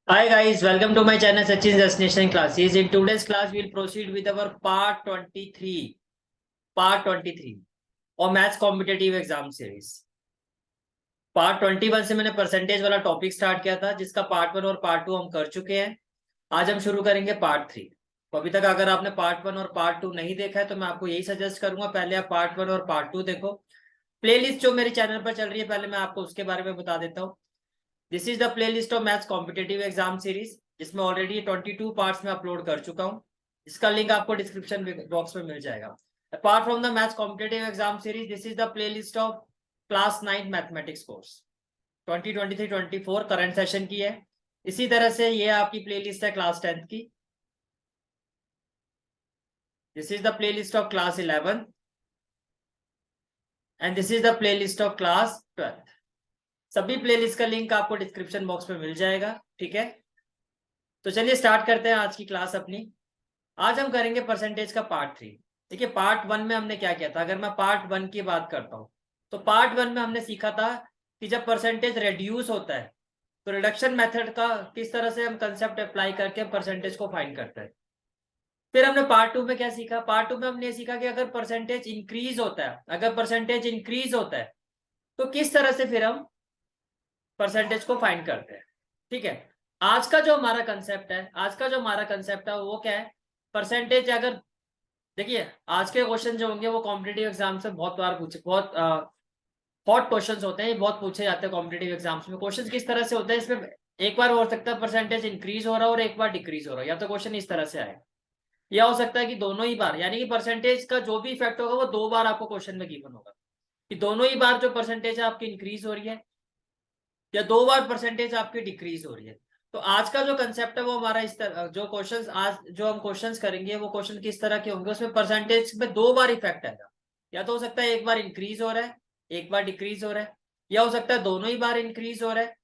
Hi guys, welcome to my channel Sachin's Destination Classes. In today's class, we'll proceed with our part 23 और maths competitive exam series. Part 21 से मैंने percentage वाला topic start किया था, जिसका part 1 और part 2 हम कर चुके हैं। आज हम शुरू करेंगे पार्ट 3। तो अभी तक अगर आपने पार्ट 1 और पार्ट 2 नहीं देखा है तो मैं आपको यही सजेस्ट करूंगा, पहले आप पार्ट 1 और पार्ट 2 देखो। प्लेलिस्ट जो मेरे चैनल पर चल रही है, पहले मैं आपको उसके बारे में बता देता हूँ। This is the play list of maths competitive exam series, जिसमें ऑलरेडी 22 पार्ट्स में अपलोड कर चुका हूँ। इसका लिंक आपको डिस्क्रिप्शन बॉक्स में मिल जाएगा। Apart from the maths competitive exam series, this is the play list of class 9 mathematics course 2023-24 current session की है। इसी तरह से ये आपकी प्ले लिस्ट है क्लास 10th की। This is the play list of class 11 and this is the play list of class 12। सभी प्लेलिस्ट का लिंक आपको डिस्क्रिप्शन बॉक्स में मिल जाएगा, ठीक है। तो चलिए स्टार्ट करते हैं आज की क्लास अपनी। आज हम करेंगे परसेंटेज का पार्ट 3। देखिए पार्ट 1 में हमने क्या किया था। अगर मैं पार्ट 1 की बात करता हूँ तो पार्ट 1 में हमने सीखा था कि जब परसेंटेज रेड्यूस होता है तो रिडक्शन मेथड का किस तरह से हम कंसेप्ट अप्लाई करके परसेंटेज को फाइंड करते हैं। फिर हमने पार्ट 2 में क्या सीखा। पार्ट 2 में हमने सीखा कि अगर परसेंटेज इंक्रीज होता है तो किस तरह से फिर हम परसेंटेज को फाइंड करते हैं, ठीक है। आज का जो हमारा कंसेप्ट है वो क्या है। परसेंटेज अगर देखिए, आज के क्वेश्चन जो होंगे वो कॉम्पिटेटिव एग्जाम से बहुत बार पूछे, बहुत हॉट क्वेश्चंस होते हैं, ये बहुत पूछे जाते हैं कॉम्पिटेटिव एग्जाम्स में। क्वेश्चन किस तरह से होते हैं, इसमें एक बार हो सकता है परसेंटेज इंक्रीज हो रहा है और एक बार डिक्रीज हो रहा है, या तो क्वेश्चन इस तरह से आएगा, या हो सकता है कि दोनों ही बार, यानी कि परसेंटेज का जो भी इफेक्ट होगा वो 2 बार आपको क्वेश्चन में गिवन होगा, कि दोनों ही बार जो परसेंटेज है आपकी इंक्रीज हो रही है या 2 बार परसेंटेज आपकी डिक्रीज हो रही है। तो आज का जो कंसेप्ट है वो हमारा इस तरह, जो क्वेश्चंस आज जो हम क्वेश्चंस करेंगे वो क्वेश्चन किस तरह के होंगे, उसमें परसेंटेज में 2 बार इफेक्ट आएगा। या तो हो सकता है एक बार इंक्रीज हो रहा है, एक बार डिक्रीज हो रहा है, या हो सकता है दोनों ही बार इंक्रीज हो रहा है,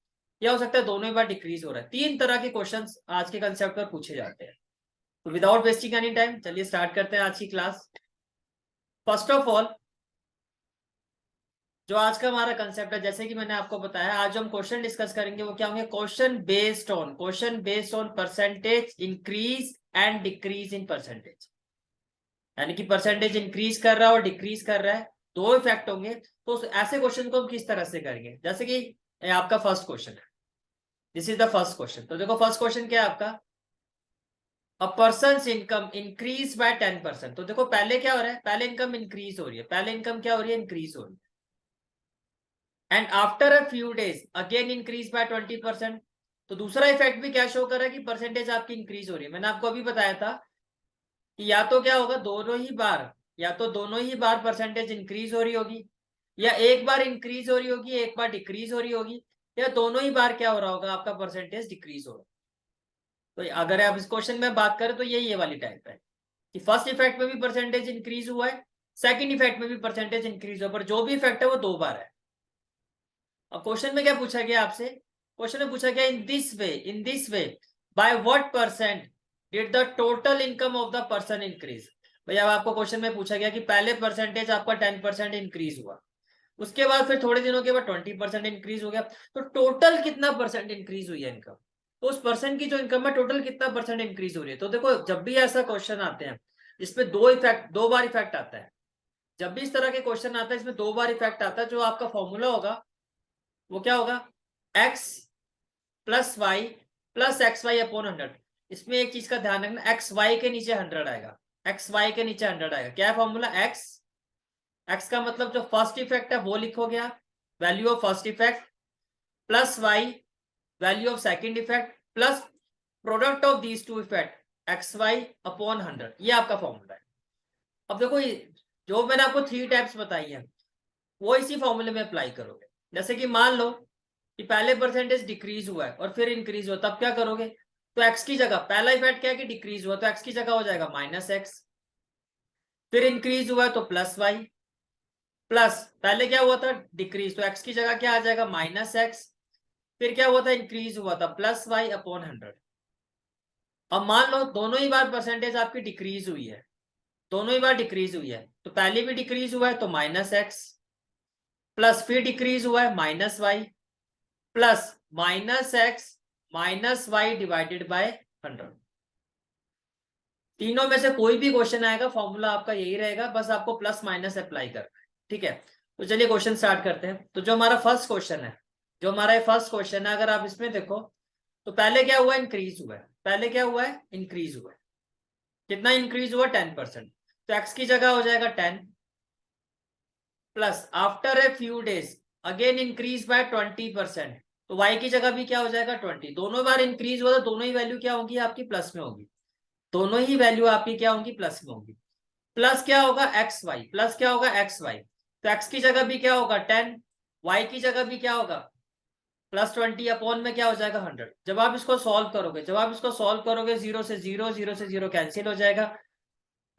या हो सकता है दोनों ही बार डिक्रीज हो रहा है। 3 तरह के क्वेश्चन आज के कंसेप्ट पर पूछे जाते हैं। तो विदाउट वेस्टिंग एनी टाइम चलिए स्टार्ट करते हैं आज की क्लास। फर्स्ट ऑफ ऑल, जो आज का हमारा कंसेप्ट है, जैसे कि मैंने आपको बताया, आज जो हम क्वेश्चन डिस्कस करेंगे वो क्या होंगे। Question based on percentage increase and decrease in percentage, यानी कि परसेंटेज इंक्रीज कर रहा है और डिक्रीज कर रहा है, 2 इफेक्ट होंगे। तो ऐसे क्वेश्चन को हम किस तरह से करेंगे, जैसे कि आपका फर्स्ट क्वेश्चन है, this is the first question. तो देखो फर्स्ट क्वेश्चन क्या है आपका, अ पर्सन्स इनकम इंक्रीज बाय 10%। तो देखो पहले क्या हो रहा है, पहले इनकम इंक्रीज हो रही है, पहले इनकम क्या हो रही है, इंक्रीज हो रही है। And after a few days again increase by 20%। तो दूसरा इफेक्ट भी क्या शो कर रहा है कि परसेंटेज आपकी इंक्रीज हो रही है। मैंने आपको अभी बताया था कि या तो क्या होगा, दोनों ही बार परसेंटेज इंक्रीज हो रही होगी, या एक बार इंक्रीज हो रही होगी, एक बार डिक्रीज हो रही होगी, या दोनों ही बार क्या हो रहा होगा, आपका परसेंटेज डिक्रीज हो रहा है। तो अगर आप इस क्वेश्चन में बात करें तो ये वाली टाइप है कि फर्स्ट इफेक्ट में भी परसेंटेज इंक्रीज हुआ है, सेकंड इफेक्ट में भी परसेंटेज इंक्रीज हुआ, पर जो भी इफेक्ट है वो 2 बार है। अब क्वेश्चन में क्या पूछा गया आपसे, क्वेश्चन में पूछा गया in this way by what percent did the total income of the person increase. भैया अब आपको क्वेश्चन में पूछा गया कि पहले परसेंटेज आपका 10% इंक्रीज हुआ, उसके बाद फिर थोड़े दिनों के बाद 20% इंक्रीज हो गया, तो टोटल कितना परसेंट इंक्रीज हुई है इनकम। तो उस पर्सन की जो इनकम है टोटल कितना परसेंट इंक्रीज हो रही है। तो देखो जब भी ऐसा क्वेश्चन आते हैं जिसमें 2 बार इफेक्ट आता है, जब भी इस तरह के क्वेश्चन आता है इसमें 2 बार इफेक्ट आता है, जो आपका फॉर्मूला होगा वो क्या होगा, x plus Y plus X Y upon 100। इसमें एक चीज का ध्यान रखना, एक्स वाई के नीचे 100 आएगा, एक्स वाई के नीचे 100 आएगा। क्या है फॉर्मूला, एक्स का मतलब जो फर्स्ट इफेक्ट है वो लिखोगे आप, value of first effect, plus Y value of second effect, plus product of these 2 effect X Y upon 100। ये आपका फॉर्मूला है। अब देखो जो मैंने आपको 3 टाइप्स बताई है वो इसी फॉर्मूले में अप्लाई करोगे। जैसे कि मान लो कि पहले परसेंटेज डिक्रीज हुआ है और फिर इंक्रीज हुआ, तब क्या करोगे, तो एक्स की जगह, पहला इफेक्ट क्या है कि डिक्रीज हुआ, तो एक्स की जगह हो जाएगा माइनस एक्स, फिर इंक्रीज हुआ तो प्लस वाई, प्लस पहले क्या हुआ था डिक्रीज, तो एक्स की जगह क्या आ जाएगा माइनस एक्स, फिर क्या हुआ था इंक्रीज हुआ था प्लस वाई अपॉन 100। अब मान लो दोनों ही बार परसेंटेज आपकी डिक्रीज हुई है, दोनों ही बार डिक्रीज हुई है, तो पहले भी डिक्रीज हुआ है तो माइनस एक्स, प्लस फिर डिक्रीज हुआ है minus Y, plus minus X minus Y divided by 100। तीनों में से कोई भी क्वेश्चन आएगा फॉर्मूला आपका यही रहेगा, बस आपको प्लस माइनस अप्लाई करना है। ठीक है, तो चलिए क्वेश्चन स्टार्ट करते हैं। तो जो हमारा फर्स्ट क्वेश्चन है, अगर आप इसमें देखो तो पहले क्या हुआ, इंक्रीज हुआ है। पहले क्या हुआ है, इंक्रीज हुआ है। कितना इंक्रीज हुआ, 10%। तो एक्स की जगह हो जाएगा 10 plus after a few days again increase by 20%। तो वाई की जगह भी क्या हो जाएगा 20। दोनों बार इंक्रीज हुआ तो दोनों ही वैल्यू क्या होगी आपकी, प्लस में होगी। दोनों ही वैल्यू आपकी क्या होंगी, प्लस में होगी। प्लस क्या होगा, एक्स वाई, प्लस क्या होगा, एक्स वाई। तो एक्स की जगह भी क्या होगा 10, वाई की जगह भी क्या होगा प्लस 20 अपॉन में क्या हो जाएगा 100। जब आप इसको सॉल्व करोगे, जीरो से जीरो कैंसिल हो जाएगा।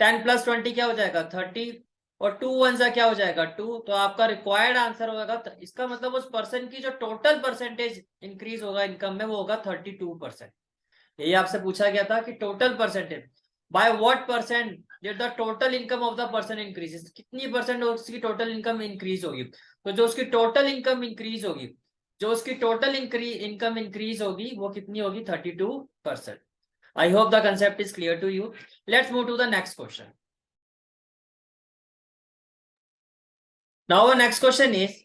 10 प्लस 20 क्या हो जाएगा 30, और 2 1 जा क्या हो जाएगा 2। तो आपका रिक्वायर्ड आंसर होगा, इसका मतलब उस पर्सन की जो टोटल परसेंटेज इंक्रीज होगा इनकम में वो होगा 32%। यही आपसे पूछा गया था कि total percentage, bye what percent did the total income of the person increases, कितनी परसेंट उसकी टोटल इनकम इंक्रीज होगी। तो जो उसकी टोटल इनकम इंक्रीज होगी, वो कितनी होगी, 32%। I hope the concept is clear to you. Let's move to the next question. Now next question is,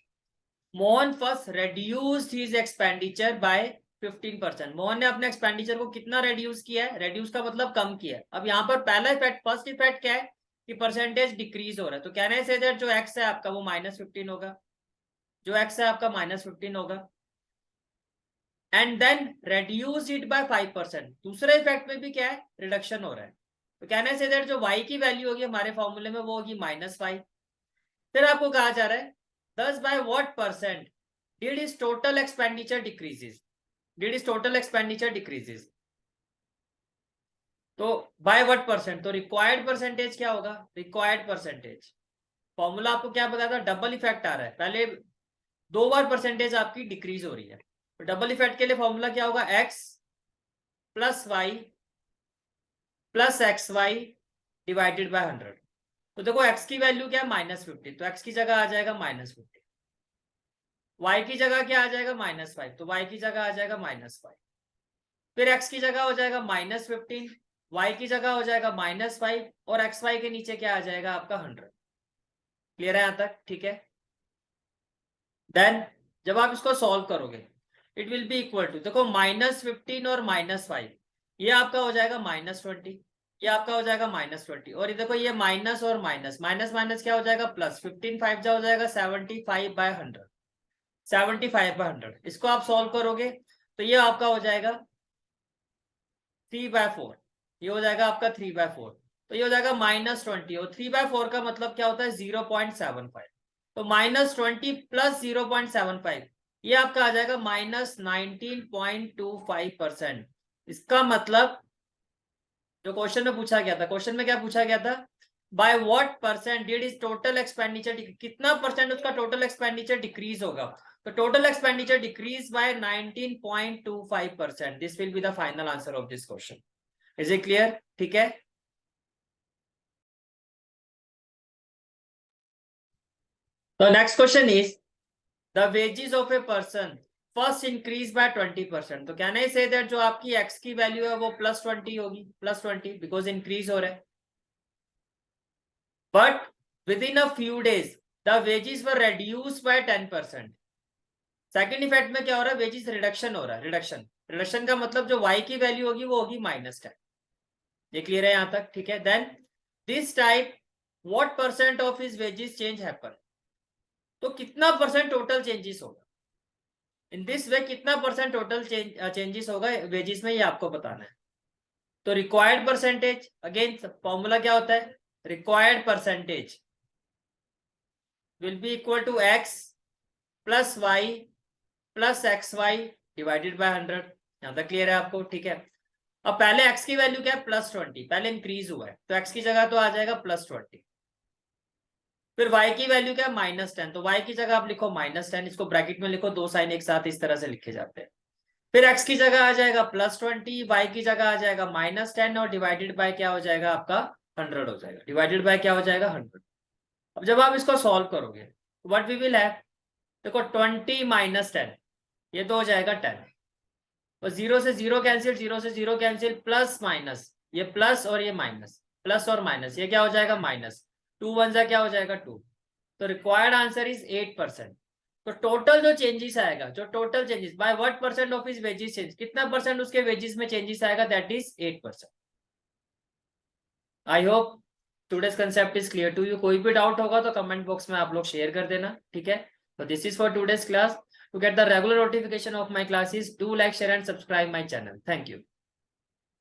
Mohan first reduced his expenditure by 15%। Mohan ने अपने एक्सपेंडिचर को कितना रेड्यूस किया है, रेड्यूस का मतलब कम किया है। अब यहाँ पर पहला इफेक्ट, फर्स्ट इफेक्ट क्या है कि परसेंटेज डिक्रीज हो रहा है। तो कहने से दैट जो एक्स है आपका वो -15 होगा, -15 होगा। And then reduce it by 5%। दूसरे इफेक्ट में भी क्या है, रिडक्शन हो रहा है। तो कहने से दैट जो वाई की वैल्यू होगी हमारे फॉर्मूले में वो होगी -5। फिर आपको कहा जा रहा है thus by what percent did his total expenditure decreases। तो बाय व्हाट परसेंट, तो रिक्वायर्ड परसेंटेज क्या होगा, रिक्वायर्ड परसेंटेज फॉर्मूला आपको क्या बताया था, डबल इफेक्ट आ रहा है, पहले 2 बार परसेंटेज आपकी डिक्रीज हो रही है। तो डबल इफेक्ट के लिए फॉर्मूला क्या होगा, X plus Y plus X Y divided by 100। तो देखो एक्स की वैल्यू क्या है -50, तो एक्स की जगह आ जाएगा -50। y की जगह क्या आ जाएगा -5, तो y की जगह आ जाएगा -5। फिर x की जगह हो जाएगा -15, y की जगह हो जाएगा -5, और एक्स वाई के नीचे क्या आ जाएगा आपका 100। क्लियर है यहां तक, ठीक है। देन जब आप इसको सॉल्व करोगे it will be equal to, देखो -15 और -5 ये आपका हो जाएगा -20, ये आपका हो जाएगा -20, और ये देखो ये माइनस और माइनस माइनस माइनस क्या हो जाएगा प्लस, 15 5 जा हो जाएगा 75/100, 75/100। इसको आप सॉल्व करोगे तो ये आपका हो जाएगा 3/4, ये हो जाएगा आपका 3/4। तो ये हो जाएगा -20, और 3/4 का मतलब क्या होता है 0.75। तो -20 प्लस 0.75 ये आपका आ जाएगा -19.25%। इसका मतलब जो क्वेश्चन में पूछा गया था, क्वेश्चन में क्या पूछा गया था, bye what percent did is total expenditure, कितना परसेंट उसका टोटल एक्सपेंडिचर डिक्रीज होगा। तो total expenditure decrease by 19.25%। This will be the final answer of this question. Is it clear, ठीक है। तो next question is, the wages of a person first increase by 20%। तो can I say that जो आपकी x की value है वो +20 होगी, +20 बिकॉज इंक्रीज हो रहा है। But with in a few days the wages were reduced by 10%। Second effect में क्या हो रहा है, वेजेस रिडक्शन हो रहा है, रिडक्शन का मतलब जो वाई की वैल्यू होगी वो होगी -10। ये क्लियर है यहां तक, ठीक है। Then this type what percent of his wages change happen. तो कितना परसेंट टोटल चेंजेस होगा इन दिस वे, कितना परसेंट टोटल चेंजेस होगा वेजेस में, ये आपको बताना है। तो रिक्वायर्ड परसेंटेज, अगेन फॉर्मूला क्या होता है, required percentage will be equal to X plus Y plus X Y divided by 100। यहां तक क्लियर है आपको, ठीक है। अब पहले x की वैल्यू क्या है +20, पहले इंक्रीज हुआ है तो x की जगह तो आ जाएगा +20। फिर y की वैल्यू क्या है -10, तो y की जगह आप लिखो -10, इसको ब्रैकेट में लिखो, दो साइन एक साथ इस तरह से लिखे जाते हैं। फिर x की जगह आ जाएगा +20, y की जगह आ जाएगा -10, और डिवाइडेड बाय क्या हो जाएगा आपका 100 हो जाएगा, डिवाइडेड बाय क्या हो जाएगा 100। अब जब आप इसको सॉल्व करोगे व्हाट वी विल हैव, देखो 20 - 10 ये तो हो जाएगा 10, और जीरो से जीरो कैंसिल, जीरो से जीरो कैंसिल, प्लस माइनस, ये प्लस और ये माइनस, प्लस और माइनस, ये क्या हो जाएगा माइनस, 2 वन जा क्या हो जाएगा 2। तो रिक्वायर्ड आंसर इज 8%। तो टोटल जो चेंजेस आएगा, जो total changes by what percent of his wages change, कितना परसेंट उसके वेजेस में चेंजेस आएगा, that is 8%। I hope today's concept is clear to you. कोई भी डाउट होगा तो कमेंट बॉक्स में आप लोग शेयर कर देना, ठीक है। तो this is for today's class. To get the regular notification of my classes, do like, share and subscribe my channel. Thank you.